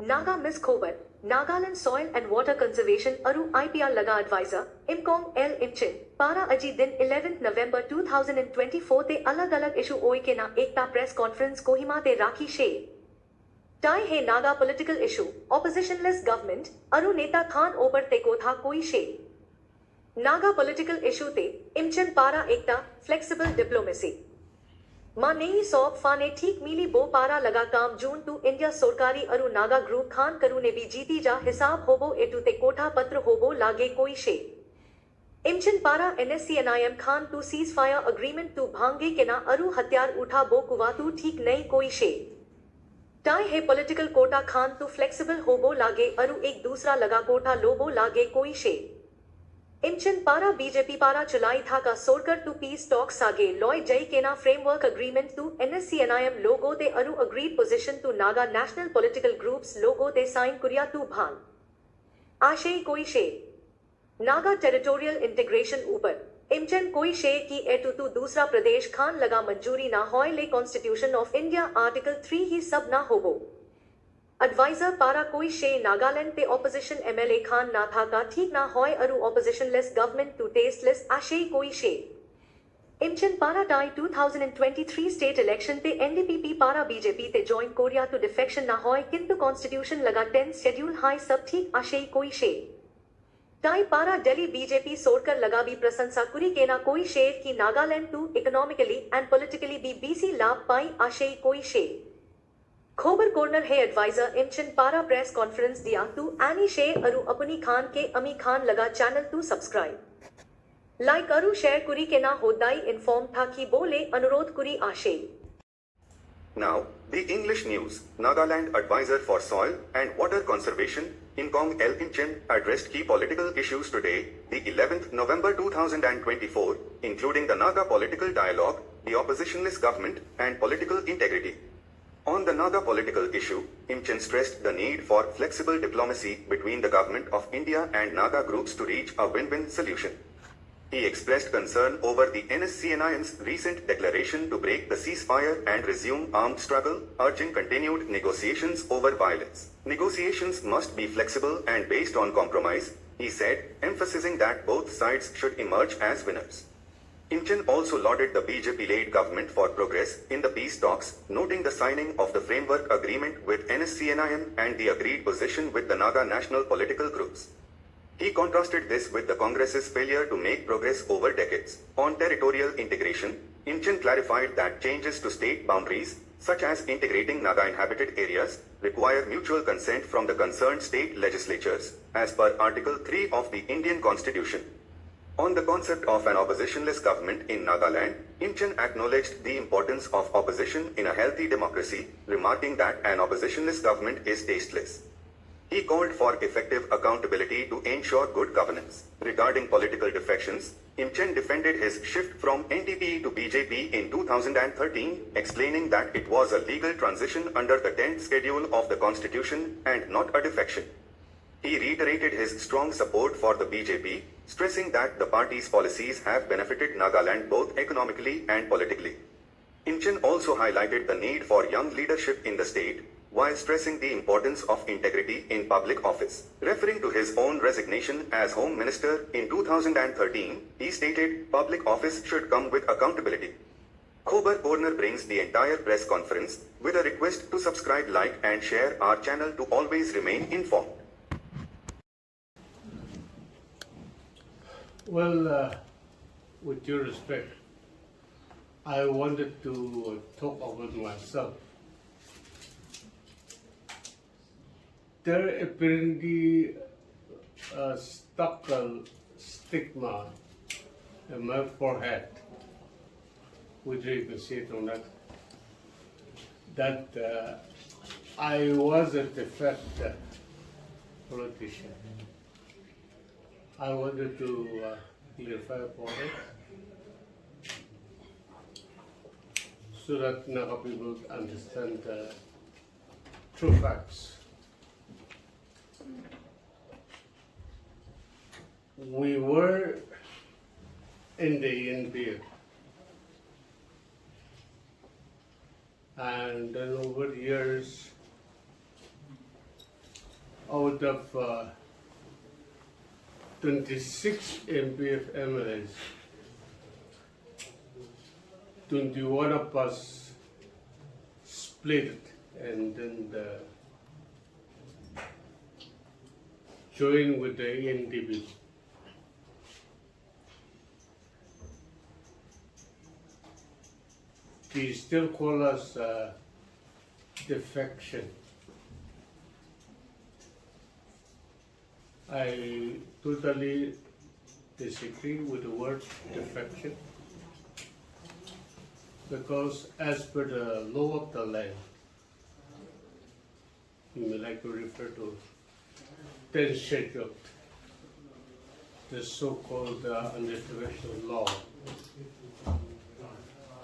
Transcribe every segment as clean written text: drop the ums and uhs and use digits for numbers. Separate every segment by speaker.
Speaker 1: Naga Miss Khobar, Nagaland Soil and Water Conservation Aru IPR Laga Advisor Imkong L Imchen, Para Aji Din 11th November 2024 te alag alag issue oi ke na ekta press conference Kohima te Rakhi She. Tai he Naga political issue, oppositionless government, Aru Neta Khan Obar te ko tha koi she. Naga political issue te, Imchen Para ekta, flexible diplomacy. मानेई सौब फाने ठीक मिली बो पारा लगा काम जून to India सोरकारी अरु Naga group Khan करू ने भी जीती जा हिसाब होबो एटू ते कोठा पत्र होबो लागे कोई शे. इमचन पारा NSCNIM खान टू सीज फायर अग्रीमेंट टू भांगे के ना अरु हथियार उठा बो कुवातू ठीक नहीं कोई शे. टाई है पॉलिटिकल कोटा खान टू फ्लेक्सिबल होबो लागे अरु एक दूसरा लगा कोठा लोबो लागे कोई शे. इमचन पारा बीजेपी पारा चलाई था का सोरकर टू पीस टॉक सागे लॉय जय केना फ्रेमवर्क अग्रीमेंट टू NSCNIM लोगो ते अरु अग्रीड पोजीशन टू नागा नेशनल पॉलिटिकल ग्रुप्स लोगो ते साइन कुरिया टू भान आशे कोई शे. नागा टेरिटोरियल इंटीग्रेशन ऊपर इमचन कोई शे की एटू टू दूसरा प्रदेश खान लगा मंजूरी ना होय ले कॉन्स्टिट्यूशन ऑफ इंडिया आर्टिकल 3 ही सब ना होबो. एडवाइजर पारा कोई शे नागालैंड ते ऑपोजिशन MLA खान ना था का ठीक ना होय अरु ऑपोजिशनलेस गवर्नमेंट टू टेस्टलेस आशे कोई शे. इमचन पारा टाई 2023 स्टेट इलेक्शन ते NDPP पारा बीजेपी ते जॉइन कोरिया टू डिफेक्शन ना होय किंतु कॉन्स्टिट्यूशन लगा 10 शेड्यूल हाई सब ठीक आशे कोई शे. टाई पारा दिल्ली बीजेपी सोरकर लगा भी प्रशंसा कुरी के ना कोई शेर की नागालैंड टू इकोनॉमिकली एंड पॉलिटिकली भी BC लाभ पाई आशे कोई शे. खोबर कॉर्नर है एडवाइजर इमचन पारा प्रेस कॉन्फ्रेंस दिया टू एनी शेर अरु अपनी खान के अमी खान लगा चैनल टू सब्सक्राइब लाइक अरु शेयर कुरी के ना होदाई इन्फॉर्म था कि बोले अनुरोध कुरी आशे.
Speaker 2: Now, the English news. Nagaland Advisor for Soil and Water Conservation, Imkong L. Imchen, addressed key political issues today, the 11th November 2024, including the Naga political dialogue, the oppositionless government, and political integrity. On the Naga political issue, Imchen stressed the need for flexible diplomacy between the government of India and Naga groups to reach a win-win solution. He expressed concern over the NSCNIM's recent declaration to break the ceasefire and resume armed struggle, urging continued negotiations over violence. Negotiations must be flexible and based on compromise, he said, emphasizing that both sides should emerge as winners. Imchen also lauded the BJP-led government for progress in the peace talks, noting the signing of the framework agreement with NSCNIM and the agreed position with the Naga national political groups. He contrasted this with the Congress's failure to make progress over decades. On territorial integration, Imchen clarified that changes to state boundaries, such as integrating Naga inhabited areas, require mutual consent from the concerned state legislatures, as per Article 3 of the Indian Constitution. On the concept of an oppositionless government in Nagaland, Imchen acknowledged the importance of opposition in a healthy democracy, remarking that an oppositionless government is tasteless. He called for effective accountability to ensure good governance. Regarding political defections, Imchen defended his shift from NDP to BJP in 2013, explaining that it was a legal transition under the 10th schedule of the constitution and not a defection. He reiterated his strong support for the BJP, stressing that the party's policies have benefited Nagaland both economically and politically. Imchen also highlighted the need for young leadership in the state, while stressing the importance of integrity in public office. Referring to his own resignation as Home Minister in 2013, he stated, "Public office should come with accountability." Khobar Corner brings the entire press conference, with a request to subscribe, like and share our channel to always remain informed.
Speaker 3: Well, with due respect, I wanted to talk about myself. There apparently stuck a stigma in my forehead, which you can see it on that I was a defected politician. I wanted to clarify upon it so that Naga people understand the true facts. We were in the NPA, and then over the years out of 26 MPF MLAs, 21 of us split it and then joined with the NDP. They still call us defection. I totally disagree with the word defection because as per the law of the land, you may like to refer to 10th schedule, the so-called international law.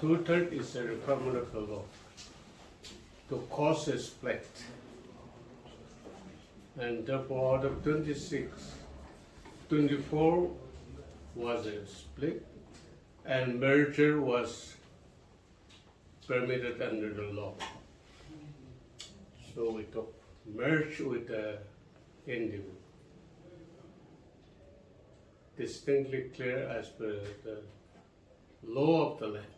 Speaker 3: 2/3 is a requirement of the law to cause a split. And therefore, out of 26, 24 was a split, and merger was permitted under the law. So we took merge with the NDP. Distinctly clear as per the law of the land.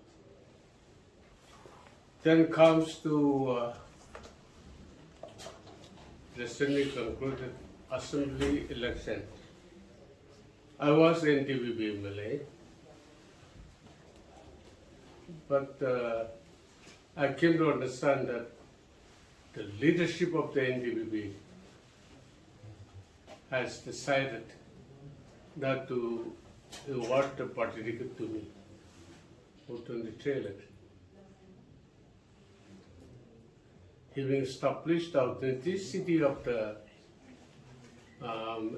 Speaker 3: Then comes to recently concluded assembly election. I was NDP MLA, but I came to understand that the leadership of the NDP has decided not to award the party ticket to me for 23 election. Having established the authenticity of the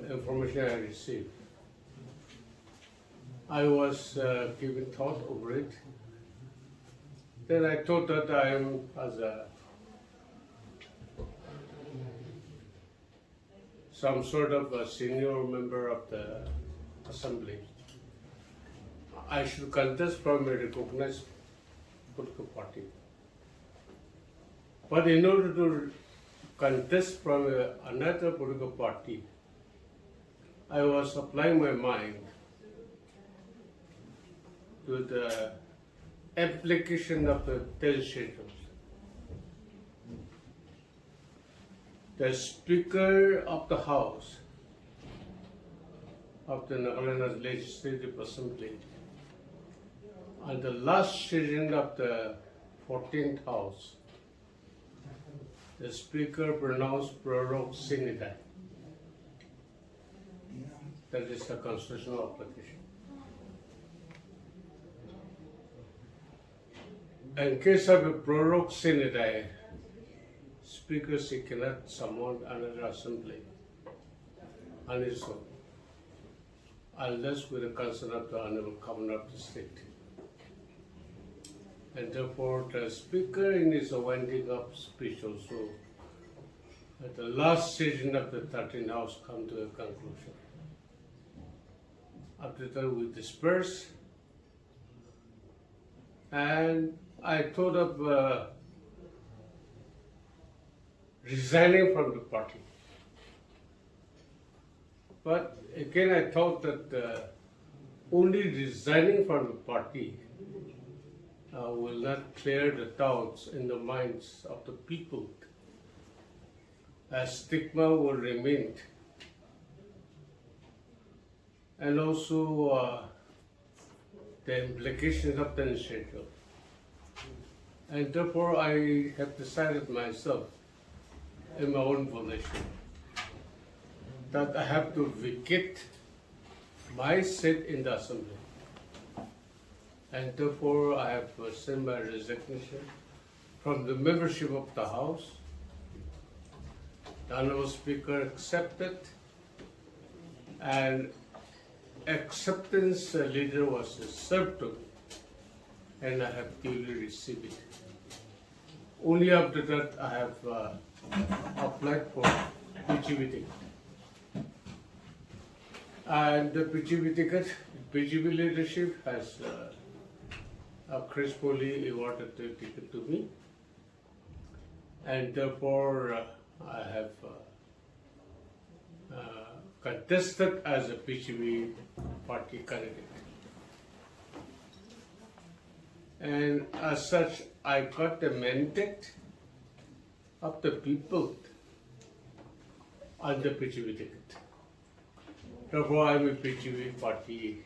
Speaker 3: information I received, I was giving thought over it. Then I thought that I am, as some sort of a senior member of the assembly, I should contest from a recognized political party. But in order to contest from another political party, I was applying my mind to the application of the 10 schedules. The Speaker of the House of the Nagaland Legislative Assembly on the last session of the 14th House, the Speaker pronounced prorogue sine die. That is the constitutional application. In case of a prorogue sine die, Speaker she cannot summon another assembly on his own, unless with the consent of the Honorable Governor of the state. And therefore, the Speaker in his winding up speech also, at the last session of the 13th House, come to a conclusion. After that, we dispersed, and I thought of resigning from the party. But again, I thought that only resigning from the party will not clear the doubts in the minds of the people. A stigma will remain. And also the implications of the schedule. And therefore I have decided myself in my own volition that I have to vacate my seat in the assembly. And therefore I have sent my resignation from the membership of the House. The Honorable Speaker accepted, and acceptance letter was served to me, and I have duly received it. Only after that I have applied for PGB ticket. And the PGB ticket, PGB leadership has gracefully awarded the ticket to me, and therefore I have contested as a PGV party candidate. And as such, I got the mandate of the people on the PGV ticket. Therefore, I'm a PGV party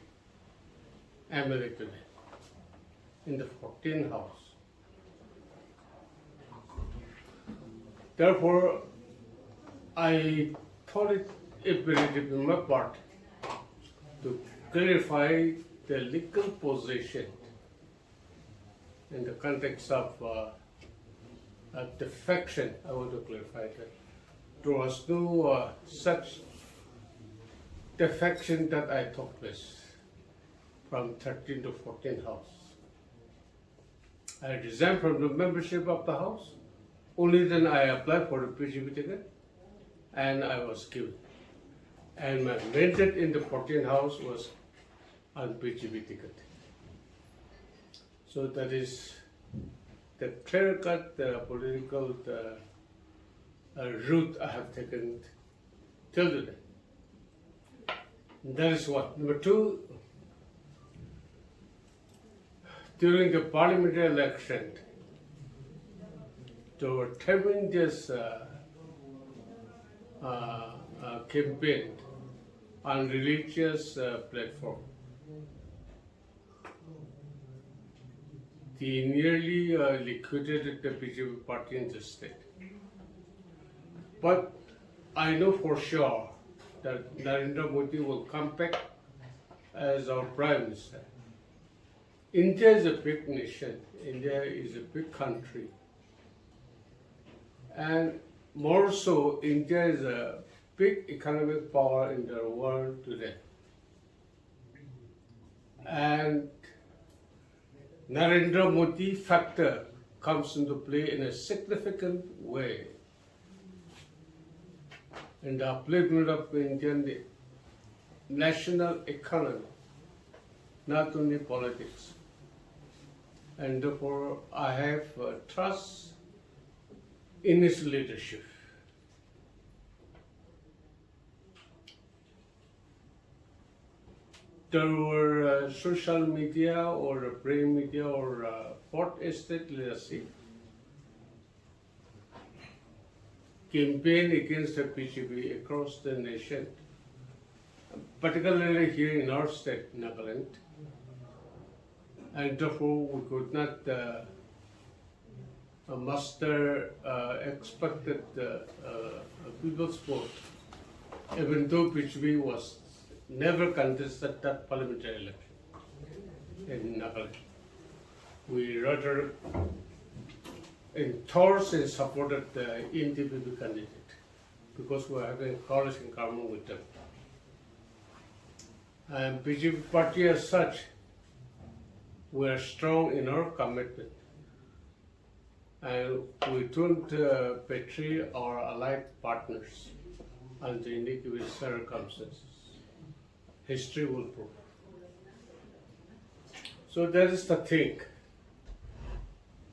Speaker 3: MLA today in the 14th House. Therefore, I thought it imperative on my part to clarify the legal position in the context of defection. I want to clarify that there was no such defection that I took place from 13th to 14th House. I resigned from the membership of the House. Only then I applied for the PGV ticket and I was given. And my mandate in the 14th House was on PGV ticket. So that is the clear-cut political route I have taken till today. That is one. Number two, during the parliamentary election, they were tremendous campaign on religious platform. They nearly liquidated the BJP party in the state. But I know for sure that Narendra Modi will come back as our Prime Minister. India is a big nation. India is a big country. And more so, India is a big economic power in the world today. And Narendra Modi factor comes into play in a significant way in the upliftment of Indian national economy, not only politics. And therefore, I have trust in his leadership. There were social media or print media or fourth estate leadership campaign against the PGP across the nation, particularly here in our state, Nagaland. And therefore, we could not muster expected people's vote, even though PGP was never contested that parliamentary election in Nagaland. We rather endorsed and supported the NDPP candidate because we are having college in common with them. And BJP party as such, we are strong in our commitment. And we don't betray our allied partners under any given circumstances. History will prove. So that is the thing.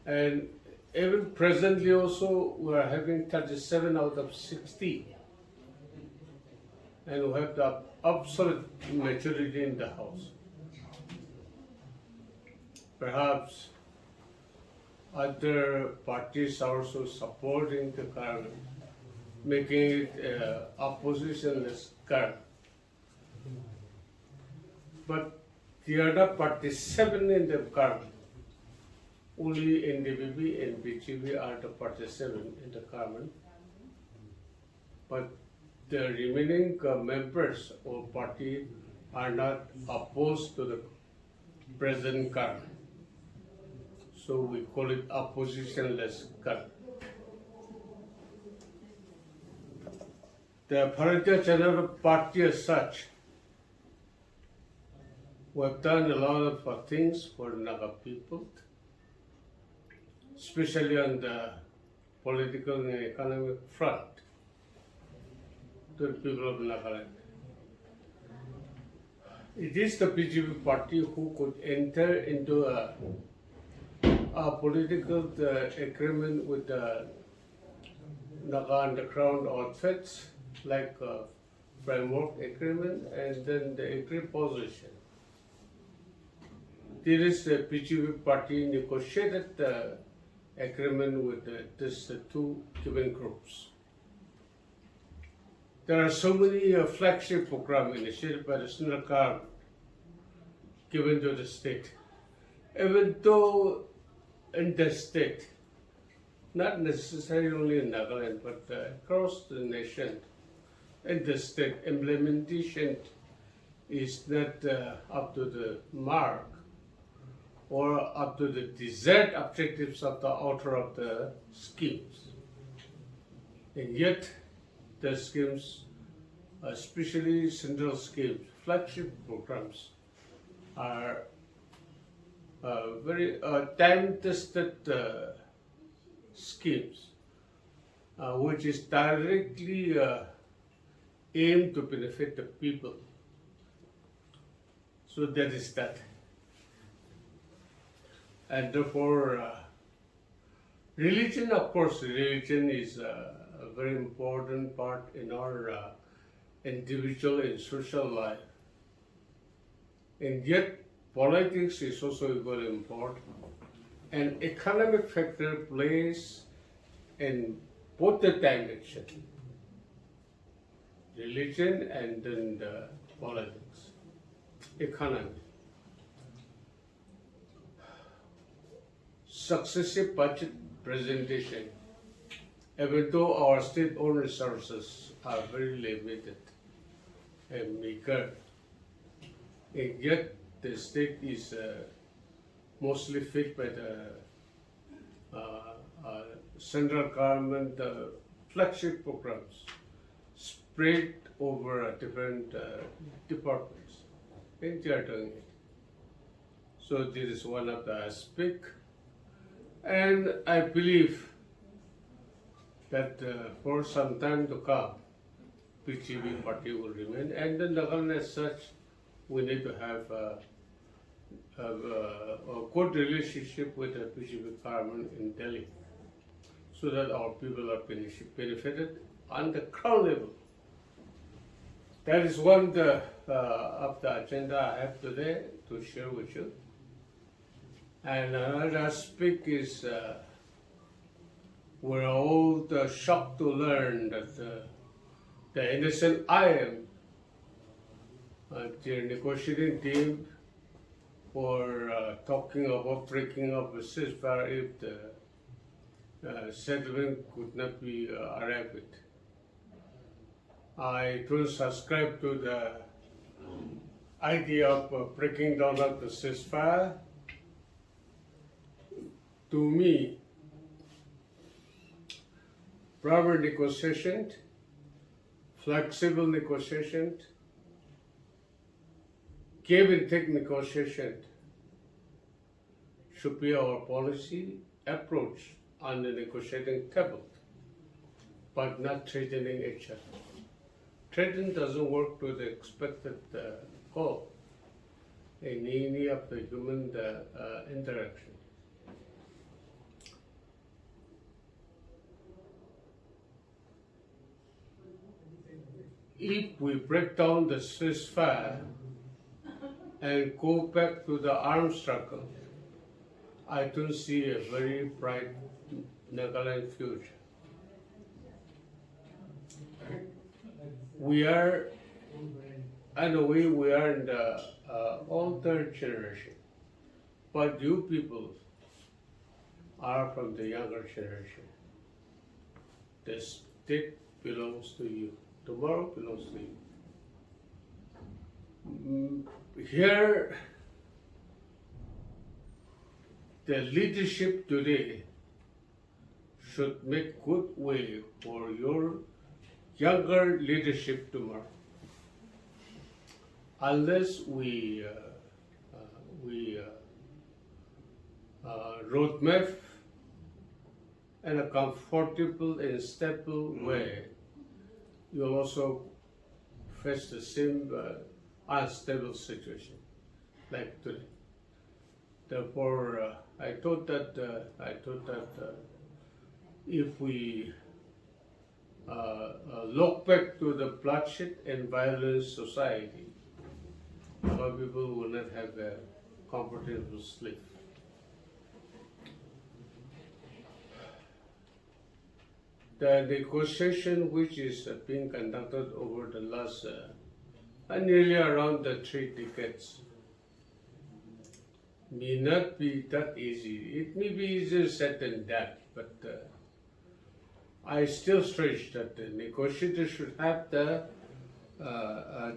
Speaker 3: And even presently also, we are having 37 out of 60. And we have the absolute majority in the House. Perhaps other parties are also supporting the government, making it oppositionless government. But the other parties, 7 in the government, only NDPP and BJP are the parties 7 in the government. But the remaining members or party are not opposed to the present government. So we call it oppositionless government. The Bharatiya Janata Party as such, we have done a lot of things for Naga people, especially on the political and economic front to the people of Nagaland. It is the BJP party who could enter into a political agreement with the Naga underground outfits like framework agreement and then the agreed position. There is the PGP party negotiated the agreement with these two given groups. There are so many flagship programs initiated by the central government given to the state. Even though in the state, not necessarily only in Nagaland, but across the nation, in the state, implementation is not up to the mark or up to the desired objectives of the author of the schemes. And yet, the schemes, especially central schemes, flagship programs, are very time-tested schemes, which is directly aimed to benefit the people. So that is that. And therefore, religion, of course, religion is a very important part in our individual and social life. And yet, politics is also equally important. And economic factor plays in both the dimension, religion and then the politics, economy. Successive budget presentation, even though our state-owned resources are very limited and meager, and yet the state is mostly fed by the central government flagship programs spread over different departments, and they are doing it. So this is one of the aspects. And I believe that for some time to come, PGP party will remain, and then Nagaland as such, we need to have a good relationship with the PGP government in Delhi, so that our people are benefited on the ground level. That is one of the agenda I have today to share with you. And another aspect is we're all shocked to learn that the innocent IM, their negotiating team, were talking about breaking up a ceasefire if the settlement could not be arrived at. I don't subscribe to the idea of breaking down of the ceasefire. To me, proper negotiation, flexible negotiation, give and take negotiation should be our policy approach on the negotiating table, but not threatening each other. Threatening doesn't work to the expected goal in any of the human interaction. If we break down the ceasefire and go back to the armed struggle, I don't see a very bright Nagaland future. We are, in a way, we are in the older generation, but you people are from the younger generation. The state belongs to you. Tomorrow belongs to you. Here, the leadership today should make good way for your younger leadership tomorrow. Unless we roadmap in a comfortable and stable way, you'll also face the same unstable situation like today. Therefore, I thought that if we look back to the bloodshed and violent society, our people will not have a comfortable sleep. The negotiation which is being conducted over the last nearly around the 3 decades may not be that easy. It may be easier said than that, but I still stress that the negotiators should have the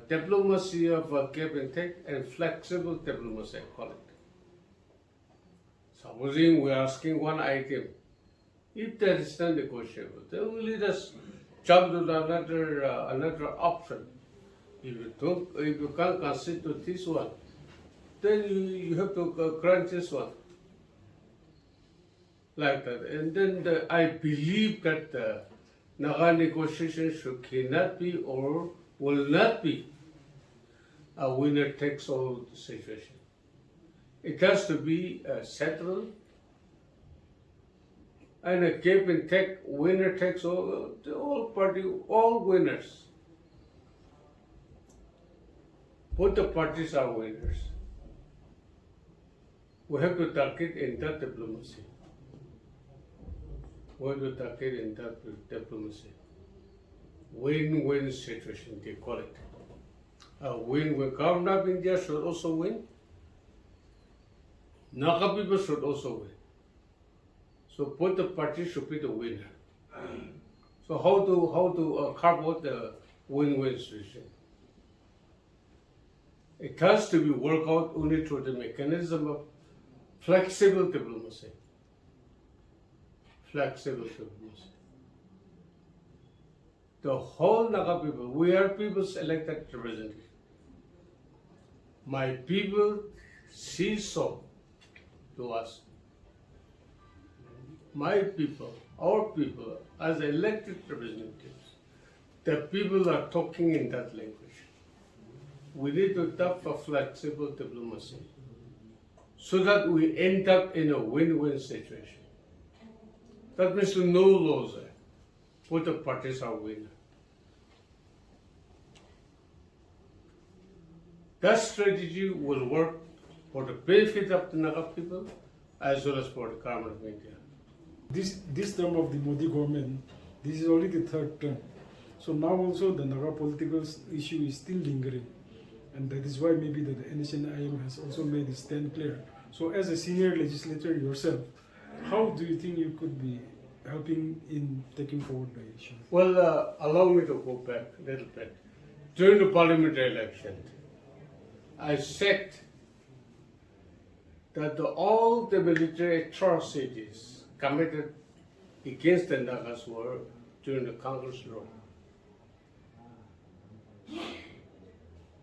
Speaker 3: diplomacy of give and take and flexible diplomacy, I call it. Supposing we are asking one item, if that is not negotiable, then we let us jump to another option. If you can't consider this one, then you have to grant this one. Like that. And then I believe that the Naga negotiation cannot be or will not be a winner-takes-all situation. It has to be settled and a give and take, winner takes all, all winners. Both the parties are winners. We have to target in that diplomacy. We have to target in that diplomacy. Win-win situation, they call it. A win-win. Government of India should also win. Naga people should also win. So both the parties should be the winner. So how to carve out the win-win situation? It has to be worked out only through the mechanism of flexible diplomacy. Flexible diplomacy. The whole Naga people, we are people's elected representatives. My people see so to us. My people, our people, as elected representatives, the people are talking in that language. We need to adopt a flexible diplomacy so that we end up in a win-win situation. That means no loser. Both the parties are winners. That strategy will work for the benefit of the Naga people as well as for the government of India.
Speaker 4: This term of the Modi government, this is already the third term. So now also the Naga political issue is still lingering. And that is why maybe the NHNIM has also made its stand clear. So as a senior legislator yourself, how do you think you could be helping in taking forward the issue?
Speaker 3: Well, allow me to go back a little bit. During the parliamentary election, I said that all the military atrocities committed against the Nagas were during the Congress rule.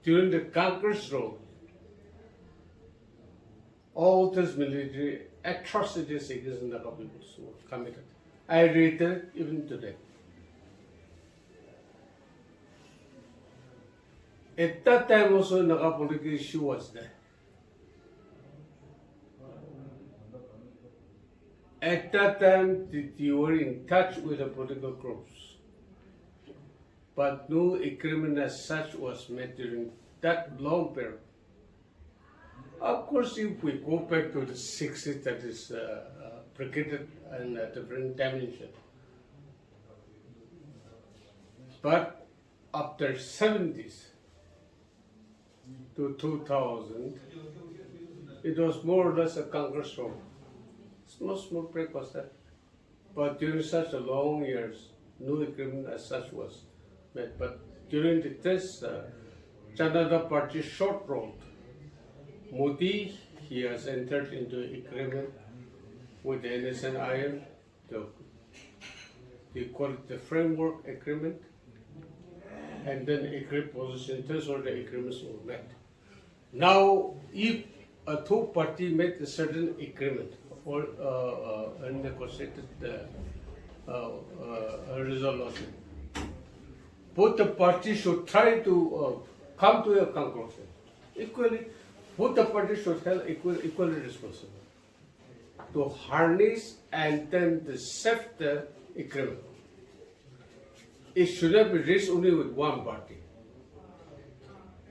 Speaker 3: During the Congress rule, all these military atrocities against the Naga people were committed. I reiterate even today. At that time also, Naga political issue was there. At that time, you were in touch with the political groups, but no agreement as such was made during that long period. Of course, if we go back to the 60s, that is brigaded in a different dimension. But after 70s to 2000, it was more or less a Congress rule. Small break was that. But during such a long years, no agreement as such was made. But during this Janata Party short road, Modi, he has entered into agreement with the NSNIM, they call it the framework agreement, and then agreed position, those are the agreements were met. Now, if a two-party made a certain agreement or a negotiated a resolution, both the parties should try to come to a conclusion. Equally, both the parties should have equally responsible to harness and then to save the agreement. it should not be raised only with one party.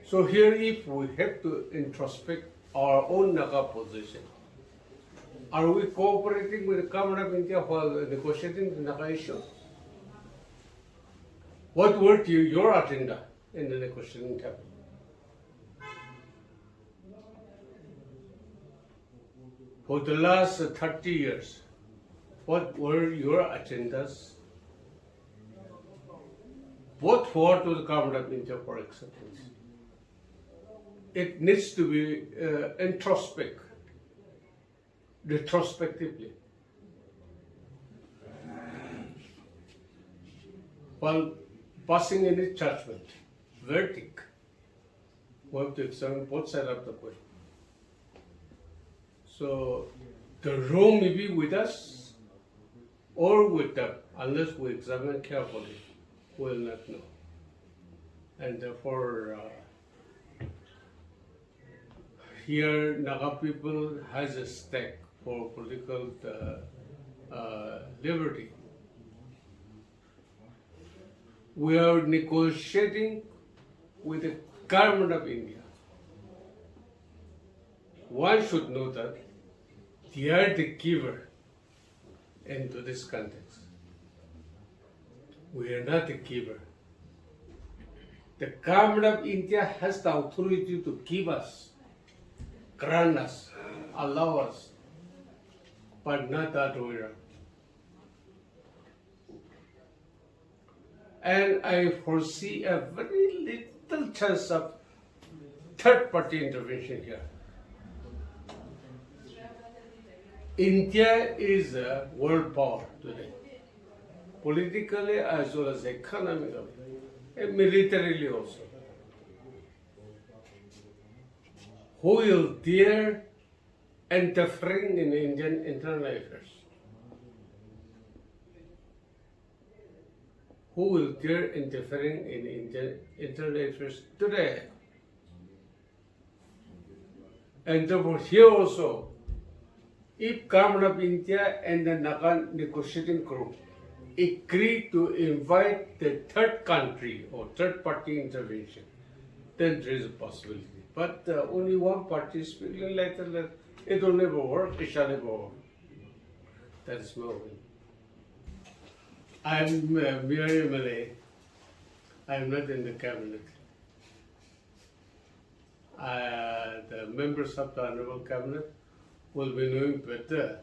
Speaker 3: So here, if we have to introspect our own Naga position, are we cooperating with the Government of India while negotiating the Naga issue? What were your agenda in the negotiating table? For the last 30 years, what were your agendas? What forward to the Government of India for acceptance? It needs to be retrospectively. While passing any judgment, verdict, we have to examine both sides of the coin. So the wrong may be with us or with them. Unless we examine carefully, we will not know. And therefore, here Naga people has a stake for political liberty. We are negotiating with the Government of India. One should know that they are the giver into this context. We are not the giver. The Government of India has the authority to give us, grant us, allow us, but not the other way around. And I foresee a very little chance of third-party intervention here. India is a world power today, politically as well as economically, and militarily also. Who will dare interfering in Indian internal affairs? Who will dare interfering in Indian internal affairs today? And therefore here also, if Government of India and the Naga negotiating group agree to invite the third country or third party intervention, then there is a possibility. But only one party is feeling like that it will never work, it shall never work. That is my opinion. I am mere Malay. I am not in the cabinet. The members of the Honorable Cabinet will be knowing better.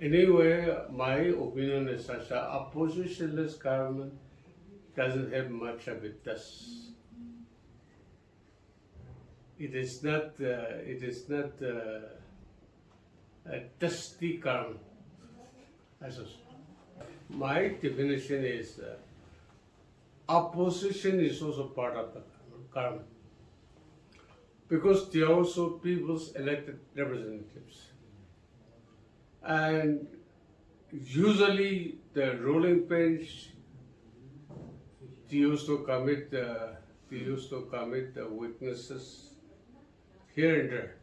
Speaker 3: Anyway, my opinion is such a oppositionless government doesn't have much of a dust. It is not a dusty government. My definition is opposition is also part of the government because they are also people's elected representatives. And usually the ruling bench they used to commit weaknesses here and there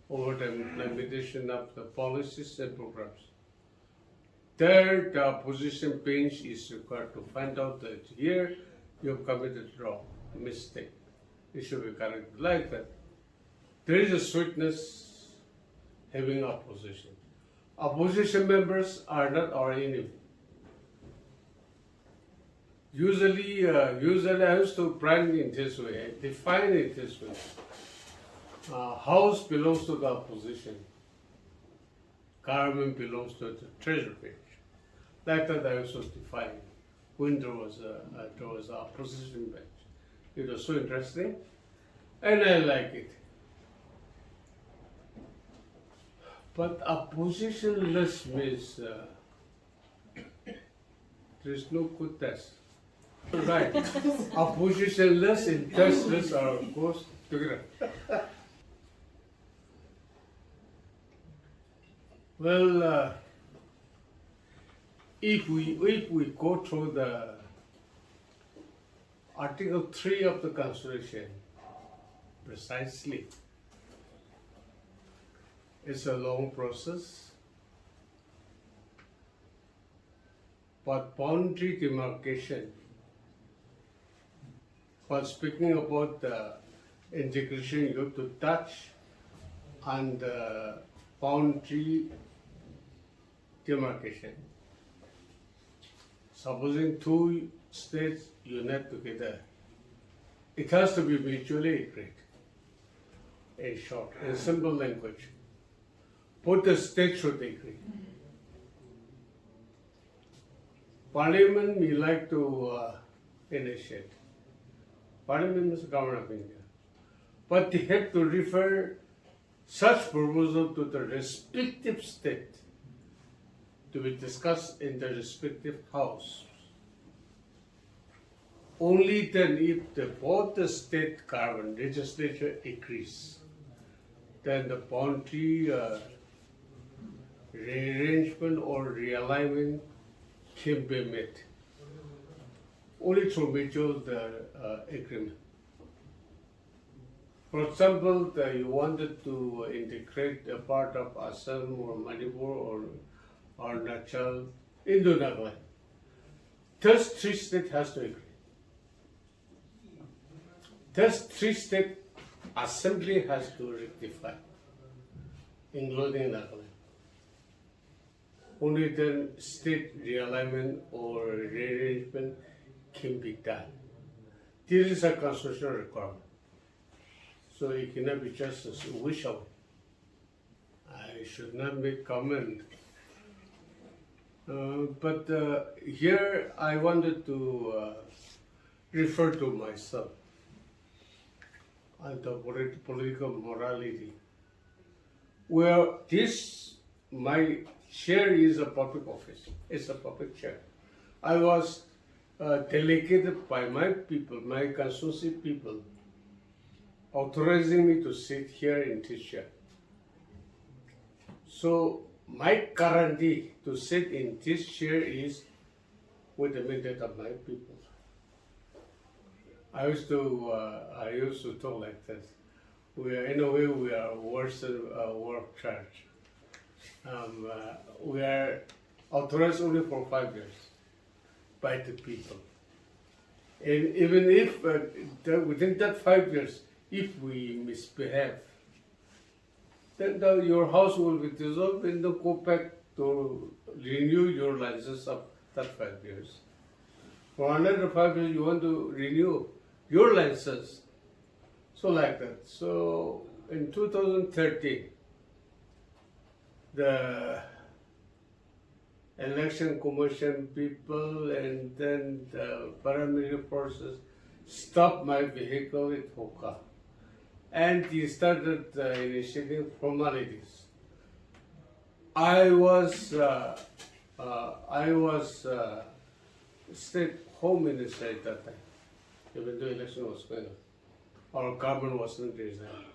Speaker 3: over the implementation of the policies and programs. There, the opposition bench is required to find out that here you have committed wrong, mistake. It should be corrected like that. There is a sweetness having opposition. Opposition members are not our enemy. Usually I used to brand it this way, I define it this way. House belongs to the opposition. Government belongs to the treasury bench. Like that I also define when there was an opposition bench. It was so interesting, and I like it. But oppositionless means there is no good test. Right. Oppositionless and testless are of course together. Well, if we go through the Article 3 of the Constitution precisely, it's a long process. but boundary demarcation. But speaking about the integration, you have to touch on the boundary demarcation. Supposing two states unite together, it has to be mutually agreed. In short, in simple language, both the states should agree. Parliament may like to initiate. Parliament is the government of India. But they have to refer such proposal to the respective state to be discussed in the respective house. Only then if both the state government legislature agrees, then the boundary rearrangement or realignment can be made. Only through mutual agreement. For example, you wanted to integrate a part of Assam or Manipur or Arunachal into Nagaland. Thus, three states has to agree. Thus, three state assembly has to rectify, including Nagaland. Only then state realignment or rearrangement can be done. This is a constitutional requirement. So it cannot be just a wish away. I should not make comment. But here I wanted to refer to myself and the political morality. Well, my chair is a public office. It's a public chair. I was delegated by my people, my constituency people, authorizing me to sit here in this chair. So my guarantee to sit in this chair is with the mandate of my people. I used to talk like this. In a way, we are worse than work charge. We are authorized only for 5 years by the people. And even if within that 5 years, if we misbehave, then your house will be dissolved and then go back to renew your license of that 5 years. For another 5 years, you want to renew your license. So like that. So in 2013, the election commission people and then the paramilitary forces stopped my vehicle in Hoka. And they started initiating formalities. I was state home minister at that time, even though election was going on. Our government wasn't resigned.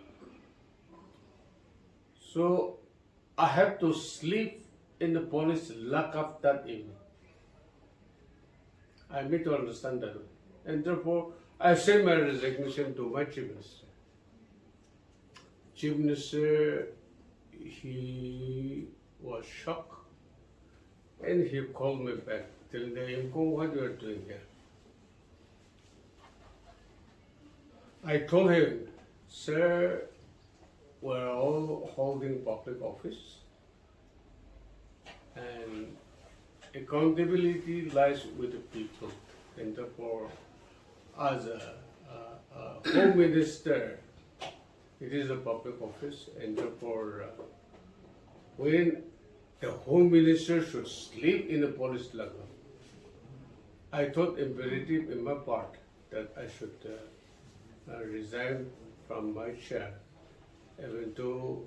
Speaker 3: So I had to sleep in the police lockup that evening. I need to understand that. And therefore, I sent my resignation to my chief minister. Chief minister, he was shocked. And he called me back, telling me, Imkong, what you are doing here? I told him, sir, we're all holding public office. And accountability lies with the people. And therefore, as a home minister, it is a public office, and therefore, when the home minister should sleep in a police lockup, I thought imperative in my part that I should resign from my chair, even though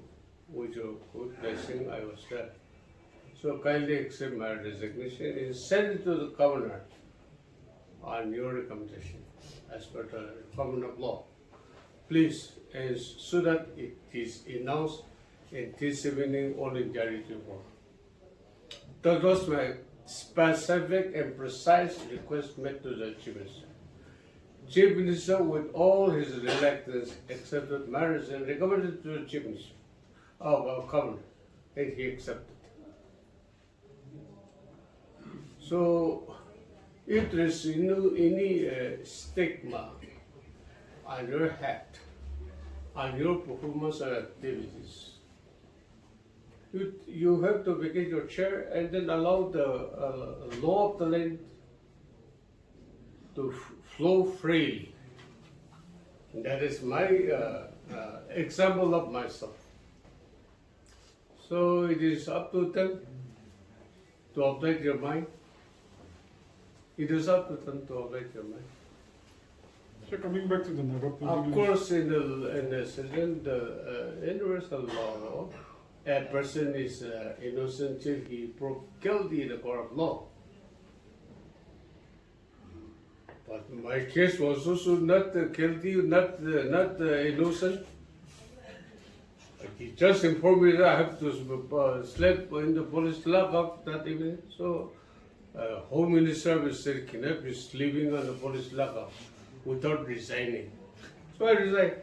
Speaker 3: with your good blessing I was there. So kindly accept my resignation and send it to the governor on your recommendation as per the common of law. Please, and so that it is announced in this evening all India report. That was my specific and precise request made to the Chief Minister. Chief Minister, with all his reluctance, accepted my resignation, recommended to the Chief Minister of our government, and he accepted. So, if there's any stigma on your hat, on your performance and activities, you have to vacate your chair and then allow the law of the land to flow freely. That is my example of myself. So it is up to them to update your mind. It is up to them to update your mind.
Speaker 4: So coming back to the Naga
Speaker 3: Of
Speaker 4: political
Speaker 3: course, in the universal law, a person is innocent till he proved guilty in the court of law. But my case was also not guilty, not innocent. He just informed me that I have to sleep in the police lockup that evening. So, Home Minister said, cannot be sleeping on the police lockup without resigning. So I resigned.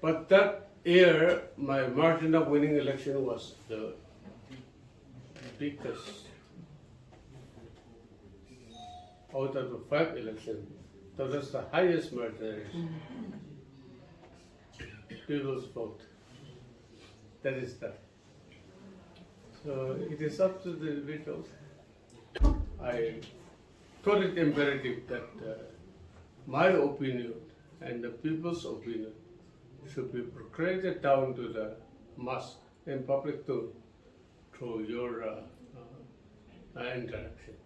Speaker 3: But that year, my margin of winning election was the biggest out of the 5 elections. So that's the highest margin. People's vote. That is that. So it is up to the individuals. I thought it imperative that my opinion and the people's opinion should be proclaimed down to the mass and public too through your interaction.